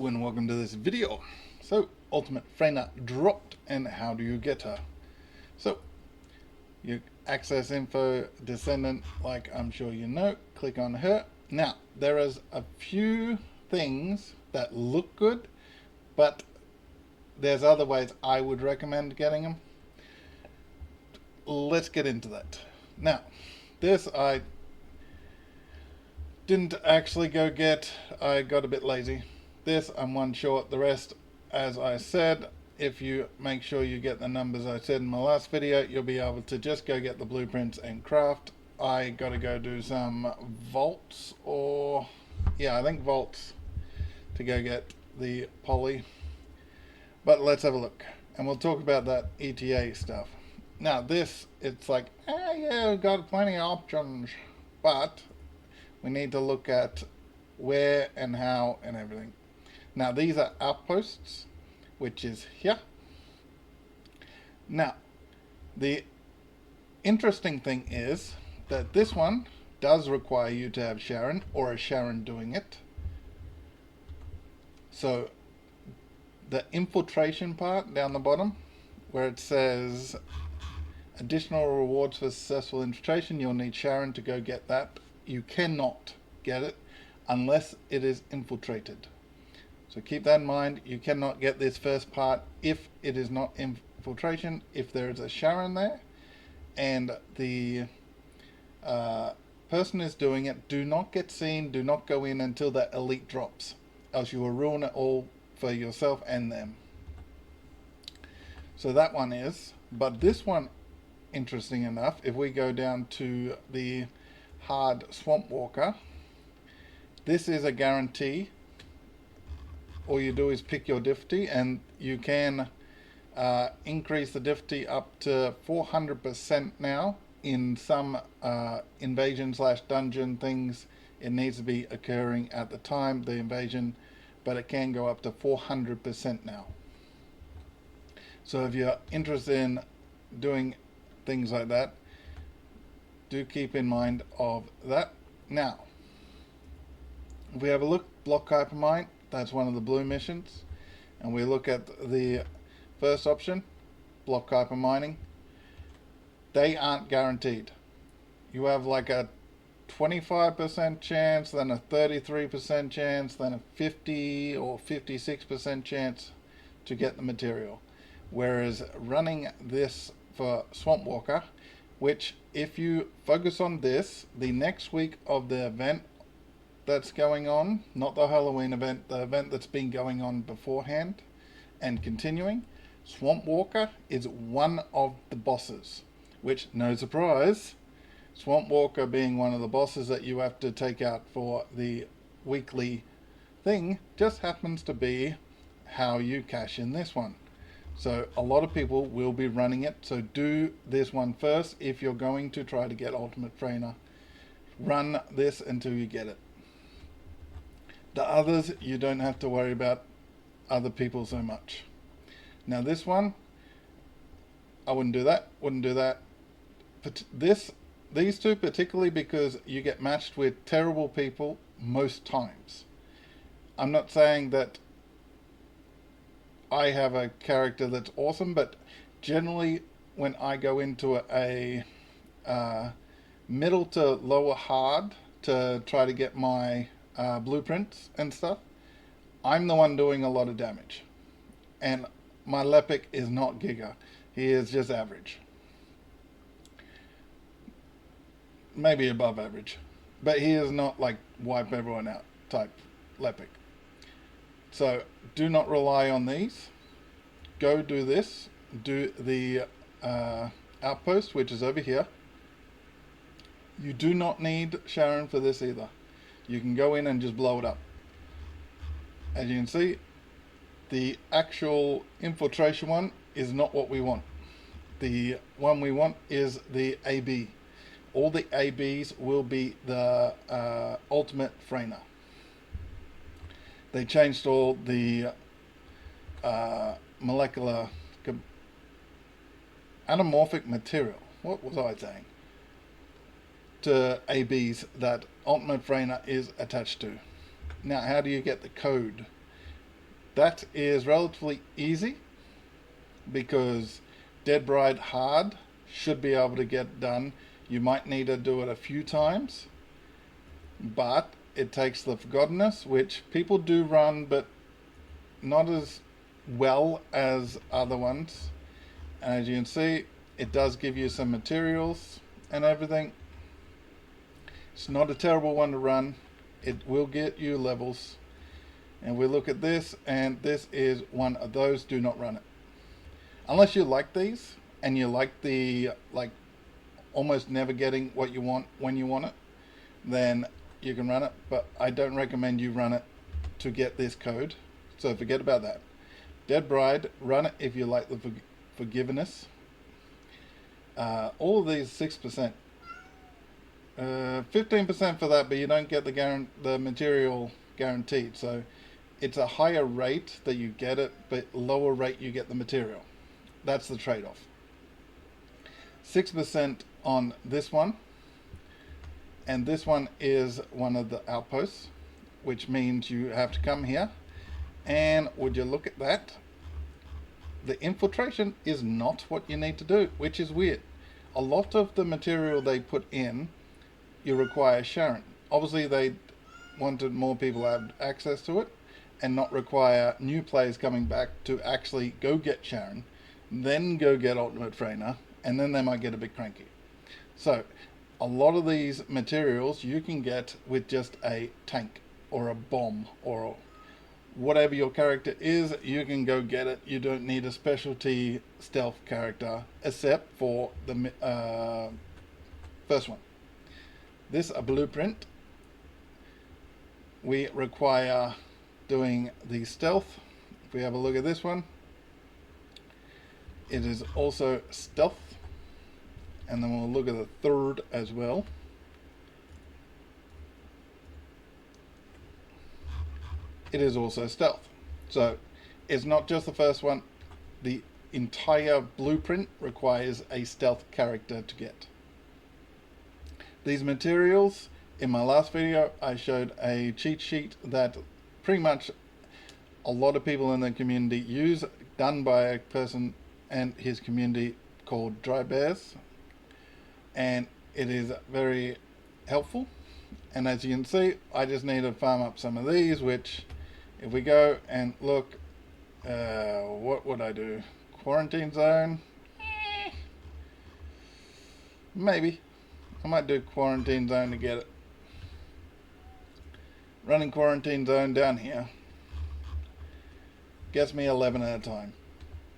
Hello and welcome to this video. So, Ultimate Freyna dropped, and how do you get her? So, you access info, Decendant, like I'm sure you know, click on her. Now, there is a few things that look good, but there's other ways I would recommend getting them. Let's get into that. Now, this I didn't actually go get, I got a bit lazy. This I'm one short, the rest, as I said, if you make sure you get the numbers I said in my last video, you'll be able to just go get the blueprints and craft. I gotta go do some vaults, or yeah, I think vaults, to go get the poly. But let's have a look, and we'll talk about that ETA stuff. Now this, it's like, yeah, we've got plenty of options, but we need to look at where and how and everything. Now these are outposts, which is here. Now, the interesting thing is that this one does require you to have Sharon, or a Sharon doing it. So the infiltration part down the bottom, where it says additional rewards for successful infiltration, you'll need Sharon to go get that. You cannot get it unless it is infiltrated. So keep that in mind. You cannot get this first part if it is not infiltration. If there is a Sharon there and the person is doing it, do not get seen, do not go in until that elite drops, else you will ruin it all for yourself and them. So that one is, but this one, interesting enough, if we go down to the hard Swamp Walker, this is a guarantee. All you do is pick your difficulty, and you can increase the difficulty up to 400% now. In some invasion / dungeon things, it needs to be occurring at the time, the invasion, but it can go up to 400% now. So if you're interested in doing things like that, do keep in mind of that. Now, if we have a look, block hypermine, that's one of the blue missions, and we look at the first option, block hypermining. They aren't guaranteed. You have like a 25% chance, then a 33% chance, then a 50 or 56% chance to get the material. Whereas running this for Swamp Walker, which if you focus on this, the next week of the event that's going on, not the Halloween event, the event that's been going on beforehand and continuing, Swamp Walker is one of the bosses, which, no surprise, Swamp Walker being one of the bosses that you have to take out for the weekly thing, just happens to be how you cash in this one. So a lot of people will be running it, so do this one first if you're going to try to get Ultimate Freyna. Run this until you get it. The others, you don't have to worry about other people so much. Now this one, I wouldn't do that, But these two particularly, because you get matched with terrible people most times. I'm not saying that I have a character that's awesome, but generally when I go into a middle to lower hard to try to get my blueprints and stuff, I'm the one doing a lot of damage, and my Lepic is not Giga, he is just average, maybe above average, but he is not like wipe everyone out type Lepic. So do not rely on these. Go do this, do the outpost, which is over here. You do not need Sharon for this either. You can go in and just blow it up. As you can see, the actual infiltration one is not what we want. The one we want is the AB. All the ABs will be the Ultimate Freyna. They changed all the molecular anamorphic material. What was I saying? To ABs that Ultimate Freyna is attached to. Now, how do you get the code? That is relatively easy because Dead Bride hard should be able to get done. You might need to do it a few times, but it takes the Forgottenness, which people do run, but not as well as other ones. And as you can see, it does give you some materials and everything. It's not a terrible one to run. It will get you levels. And we look at this, and this is one of those. Do not run it unless you like these and you like the almost never getting what you want when you want it. Then you can run it, but I don't recommend you run it to get this code. So forget about that. Dead Bride, run it if you like the forgiveness. All of these 6%, 15% for that, but you don't get the material guaranteed. So it's a higher rate that you get it, but lower rate you get the material. That's the trade-off. 6% on this one, and this one is one of the outposts, which means you have to come here. And would you look at that? The infiltration is not what you need to do, which is weird. A lot of the material they put in, you require Sharon. Obviously, they wanted more people to have access to it and not require new players coming back to actually go get Sharon, then go get Ultimate Freyna, and then they might get a bit cranky. So, a lot of these materials you can get with just a tank or a bomb or whatever your character is, you can go get it. You don't need a specialty stealth character except for the first one. This a blueprint. We require doing the stealth. If we have a look at this one, it is also stealth, and then we'll look at the third as well. It is also stealth. So it's not just the first one. The entire blueprint requires a stealth character to get. These materials, in my last video, I showed a cheat sheet that pretty much a lot of people in the community use, done by a person and his community called Dry Bears. And it is very helpful. And as you can see, I just need to farm up some of these, which if we go and look, what would I do? Quarantine zone? Maybe. I might do quarantine zone to get it. Running quarantine zone down here gets me 11 at a time.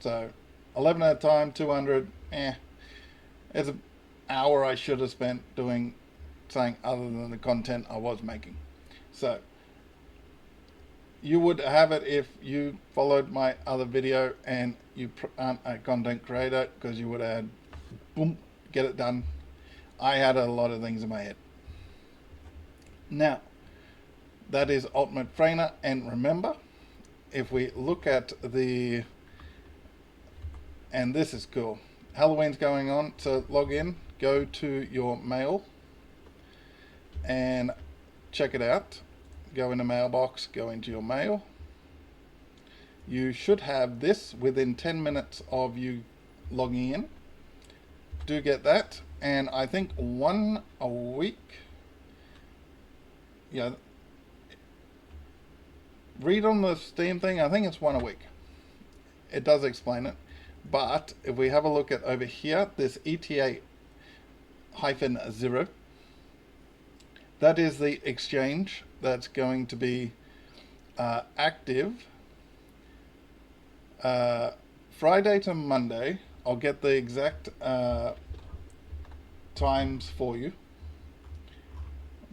So 11 at a time, 200, it's an hour I should have spent doing something other than the content I was making. So you would have it if you followed my other video and you aren't a content creator, because you would have had, boom, get it done. I had a lot of things in my head. Now, that is Ultimate Freyna, and remember, if we look at the, and this is cool, Halloween's going on, so log in, go to your mail, and check it out. Go in the mailbox, go into your mail. You should have this within 10 minutes of you logging in. Do get that, and I think one a week. Yeah, read on the Steam thing, I think it's one a week. It does explain it. But if we have a look at over here, this ETA-0, that is the exchange that's going to be active Friday to Monday. I'll get the exact times for you,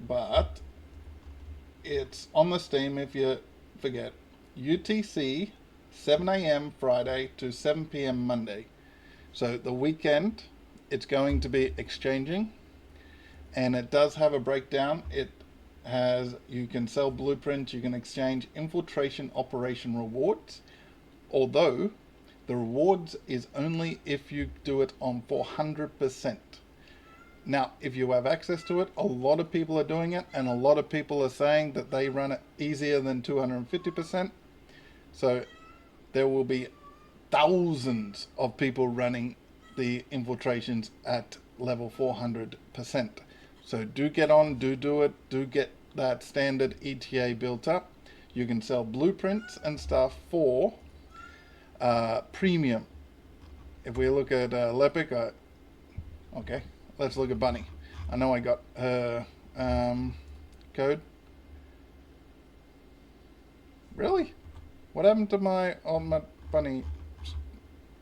but it's on the Steam if you forget. UTC 7 a.m. Friday to 7 p.m. Monday. So the weekend it's going to be exchanging, and it does have a breakdown. It has, you can sell blueprints, you can exchange infiltration operation rewards, although the rewards is only if you do it on 400%. Now, if you have access to it, a lot of people are doing it, and a lot of people are saying that they run it easier than 250%. So there will be thousands of people running the infiltrations at level 400%. So do get on, do it, do get that standard ETA built up. You can sell blueprints and stuff for premium. If we look at Lepic, okay, let's look at Bunny. I know I got her code. Really? What happened to my ultimate Bunny?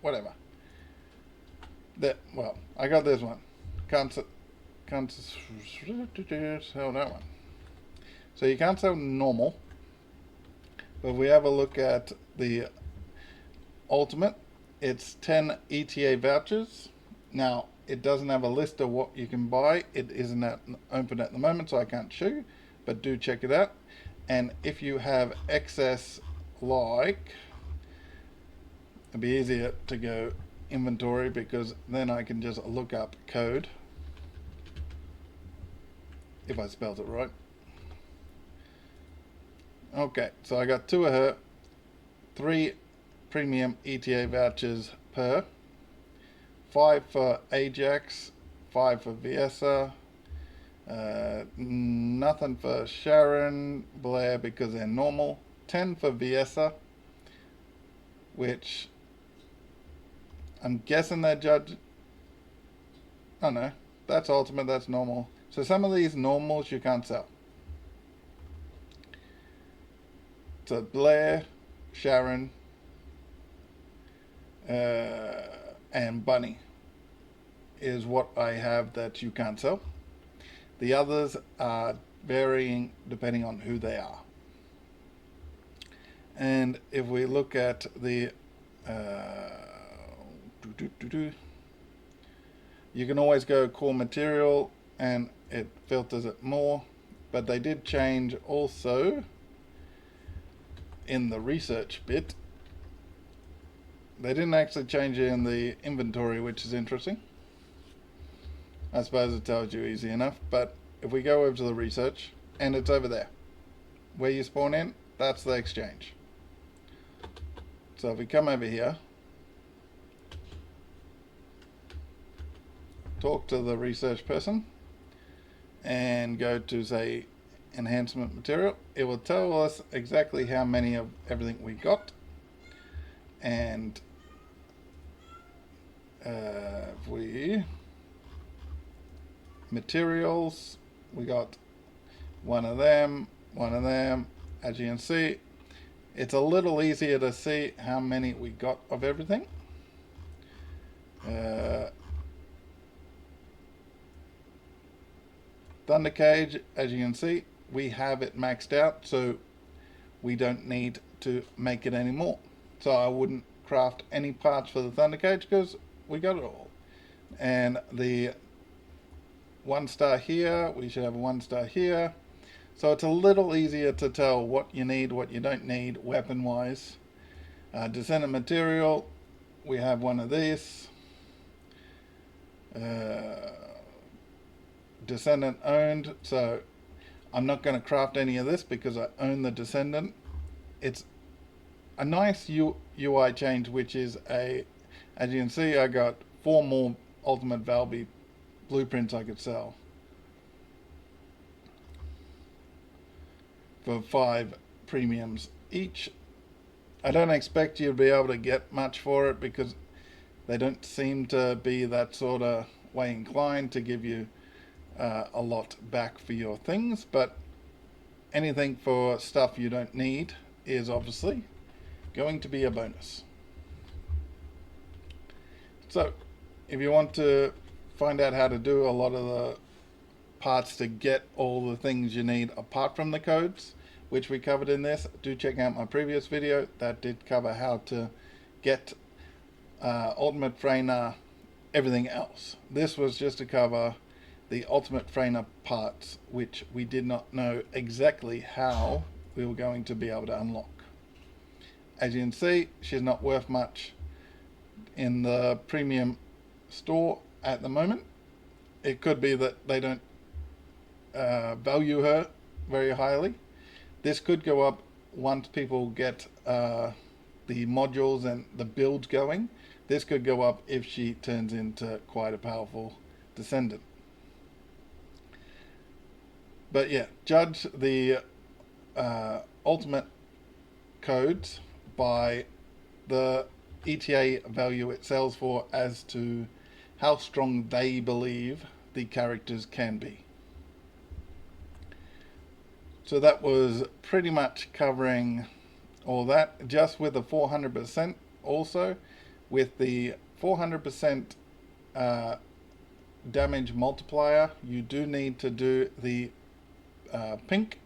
Whatever. Well, I got this one. Can't sell that one. So you can't sell normal. But if we have a look at the ultimate, it's 10 ETA vouchers. Now, it doesn't have a list of what you can buy. It isn't open at the moment, so I can't show you. But do check it out. And if you have excess, like, it'd be easier to go inventory, because then I can just look up code, if I spelled it right. Okay, so I got 2 of her, 3 premium ETA vouchers per, 5 for Ajax, 5 for Viessa, nothing for Sharon, Blair because they're normal, 10 for Viessa, which I'm guessing they're judged. Oh no, that's ultimate, that's normal. So some of these normals you can't sell. So Blair, Sharon, and Bunny is what I have that you can't sell. The others are varying depending on who they are. And if we look at the you can always go core material and it filters it more, but they did change also in the research bit. They didn't actually change it in the inventory, which is interesting. I suppose it tells you easy enough, but if we go over to the research, and it's over there where you spawn in, that's the exchange. So if we come over here, talk to the research person and go to, say, enhancement material, it will tell us exactly how many of everything we got. And if we materials, we got one of them. As you can see, it's a little easier to see how many we got of everything. Thunder Cage, as you can see, we have it maxed out, so we don't need to make it anymore. So I wouldn't craft any parts for the Thunder Cage because we got it all. And the 1-star here, we should have a 1-star here. So it's a little easier to tell what you need, what you don't need, weapon-wise. Descendant material, we have one of these. Descendant owned, so I'm not going to craft any of this because I own the Descendant. It's a nice UI change, which is as you can see, I got 4 more Ultimate Valby blueprints I could sell for 5 premiums each. I don't expect you to be able to get much for it because they don't seem to be that sort of way inclined to give you a lot back for your things, but anything for stuff you don't need is obviously going to be a bonus. So if you want to find out how to do a lot of the parts to get all the things you need apart from the codes, which we covered in this, do check out my previous video that did cover how to get Ultimate Freyna, everything else. This was just to cover the Ultimate Freyna parts, which we did not know exactly how we were going to be able to unlock. As you can see, she's not worth much in the premium store at the moment. It could be that they don't value her very highly. This could go up once people get the modules and the build going, this could go up if she turns into quite a powerful Descendant. But yeah, judge the ultimate codes by the ETA value it sells for as to how strong they believe the characters can be. So that was pretty much covering all that, just with the 400%. Also with the 400% damage multiplier, you do need to do the pink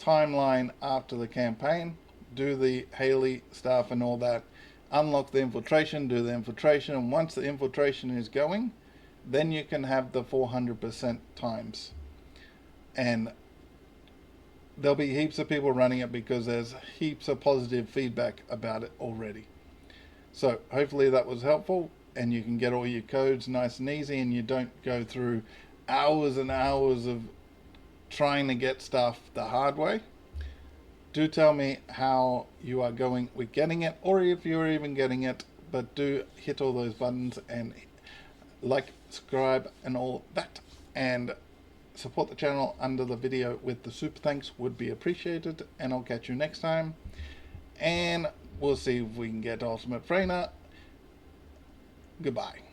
timeline after the campaign, do the Haley stuff and all that, unlock the infiltration, do the infiltration, and once the infiltration is going, then you can have the 400% times. And there'll be heaps of people running it because there's heaps of positive feedback about it already. So hopefully that was helpful, and you can get all your codes nice and easy, and you don't go through hours and hours of trying to get stuff the hard way. Do tell me how you are going with getting it, or if you're even getting it, but do hit all those buttons and like, subscribe and all that, and support the channel under the video with the super thanks would be appreciated. And I'll catch you next time, and we'll see if we can get Ultimate Freyna. Goodbye.